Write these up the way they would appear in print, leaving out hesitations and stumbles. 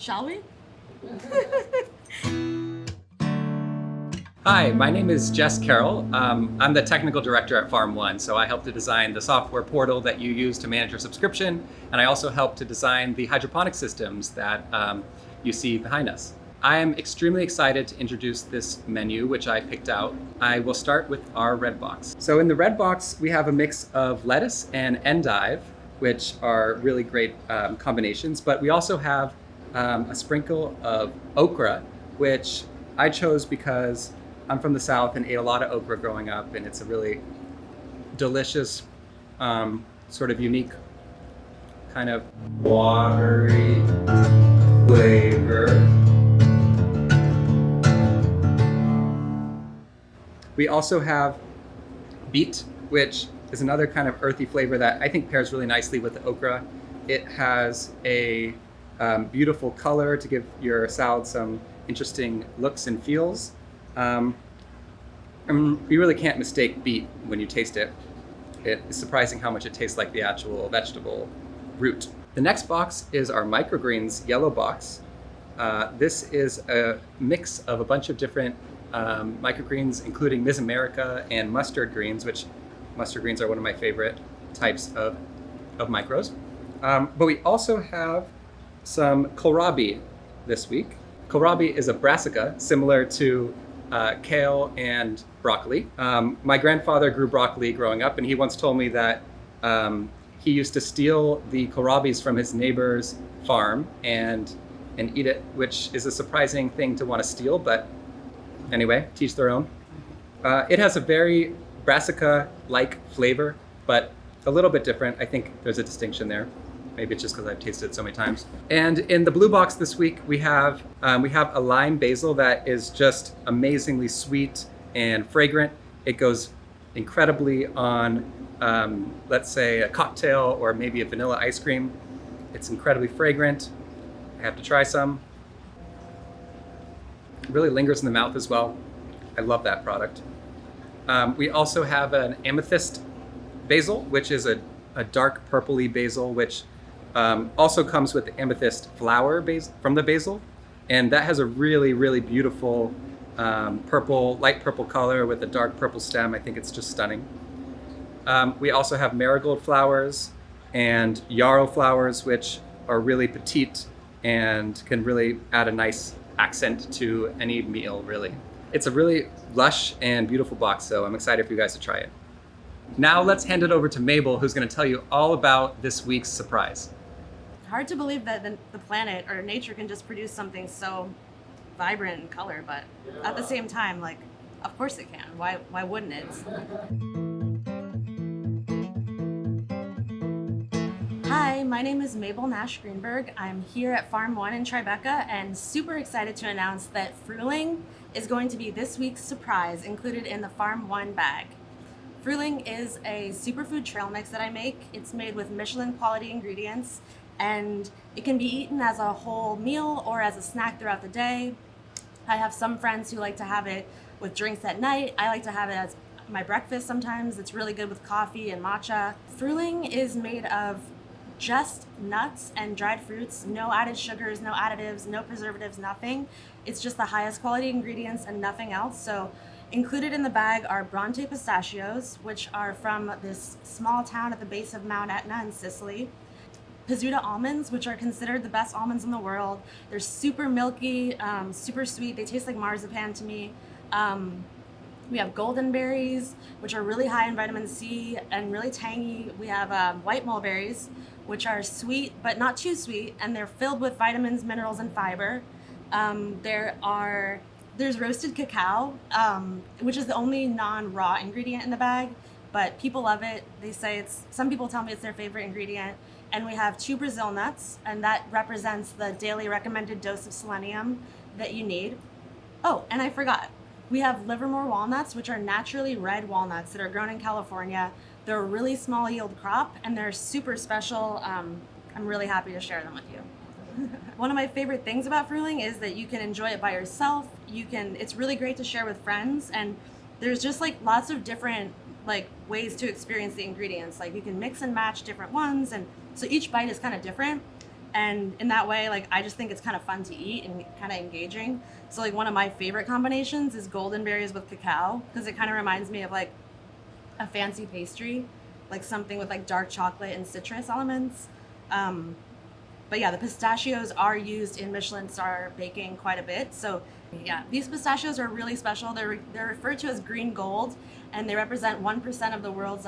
Shall we? Hi, my name is Jess Karol. I'm the technical director at Farm.One, so I help to design the software portal that you use to manage your subscription, and I also help to design the hydroponic systems that you see behind us. I am extremely excited to introduce this menu, which I picked out. I will start with our red box. So in the red box, we have a mix of lettuce and endive, which are really great combinations, but we also have a sprinkle of okra, which I chose because I'm from the South and ate a lot of okra growing up, and it's a really delicious, sort of unique kind of watery flavor. We also have beet, which is another kind of earthy flavor that I think pairs really nicely with the okra. It has a beautiful color to give your salad some interesting looks and feels. You really can't mistake beet when you taste it. It's surprising how much it tastes like the actual vegetable root. The next box is our microgreens yellow box. This is a mix of a bunch of different microgreens, including Miss America and mustard greens, which mustard greens are one of my favorite types of micros. But we also have some kholrabi this week. Kholrabi is a brassica similar to kale and broccoli. My grandfather grew broccoli growing up, and he once told me that he used to steal the kohlrabis from his neighbor's farm and eat it, which is a surprising thing to want to steal, but anyway, teach their own. It has a very brassica-like flavor, but a little bit different. I think there's a distinction there. Maybe it's just because I've tasted it so many times. And in the blue box this week, we have a lime basil that is just amazingly sweet and fragrant. It goes incredibly on, let's say, a cocktail or maybe a vanilla ice cream. It's incredibly fragrant. I have to try some. It really lingers in the mouth as well. I love that product. We also have an amethyst basil, which is a dark purpley basil, which also comes with the amethyst flower from the basil. And that has a really, really beautiful light purple color with a dark purple stem. I think it's just stunning. We also have marigold flowers and yarrow flowers, which are really petite and can really add a nice accent to any meal, really. It's a really lush and beautiful box, so I'm excited for you guys to try it. Now let's hand it over to Mabel, who's going to tell you all about this week's surprise. Hard to believe that the planet or nature can just produce something so vibrant in color, but at the same time, like, of course it can. Why wouldn't it? Hi, my name is Mabel Nash Greenberg. I'm here at Farm.One in Tribeca and super excited to announce that Frühling is going to be this week's surprise included in the Farm.One bag. Frühling is a superfood trail mix that I make. It's made with Michelin quality ingredients, and it can be eaten as a whole meal or as a snack throughout the day. I have some friends who like to have it with drinks at night. I like to have it as my breakfast sometimes. It's really good with coffee and matcha. Frühling is made of just nuts and dried fruits, no added sugars, no additives, no preservatives, nothing. It's just the highest quality ingredients and nothing else. So included in the bag are Bronte pistachios, which are from this small town at the base of Mount Etna in Sicily. Pizzuta almonds, which are considered the best almonds in the world. They're super milky, super sweet. They taste like marzipan to me. We have golden berries, which are really high in vitamin C and really tangy. We have white mulberries, which are sweet but not too sweet, and they're filled with vitamins, minerals, and fiber. There's roasted cacao, which is the only non-raw ingredient in the bag, but people love it. Some people tell me it's their favorite ingredient. And we have 2 Brazil nuts, and that represents the daily recommended dose of selenium that you need. Oh, and I forgot. We have Livermore walnuts, which are naturally red walnuts that are grown in California. They're a really small yield crop, and they're super special. I'm really happy to share them with you. One of my favorite things about Frühling is that you can enjoy it by yourself. It's really great to share with friends, and there's just like lots of different ways to experience the ingredients. Like you can mix and match different ones, and so each bite is kind of different. And in that way, like, I just think it's kind of fun to eat and kind of engaging. So like one of my favorite combinations is golden berries with cacao, because it kind of reminds me of like a fancy pastry, like something with like dark chocolate and citrus elements. But yeah, the pistachios are used in Michelin star baking quite a bit. So yeah, these pistachios are really special. They're referred to as green gold, and they represent 1% of the world's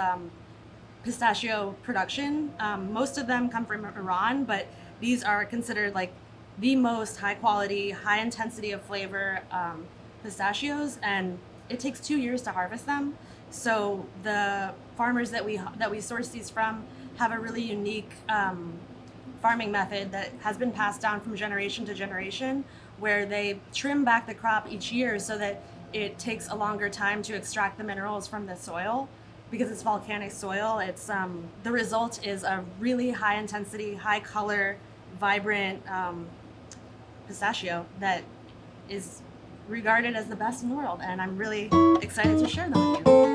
pistachio production. Most of them come from Iran, but these are considered like the most high quality, high intensity of flavor pistachios, and it takes 2 years to harvest them. So the farmers that we source these from have a really unique farming method that has been passed down from generation to generation, where they trim back the crop each year so that it takes a longer time to extract the minerals from the soil. Because it's volcanic soil, it's the result is a really high intensity, high color, vibrant pistachio that is regarded as the best in the world, and I'm really excited to share them with you.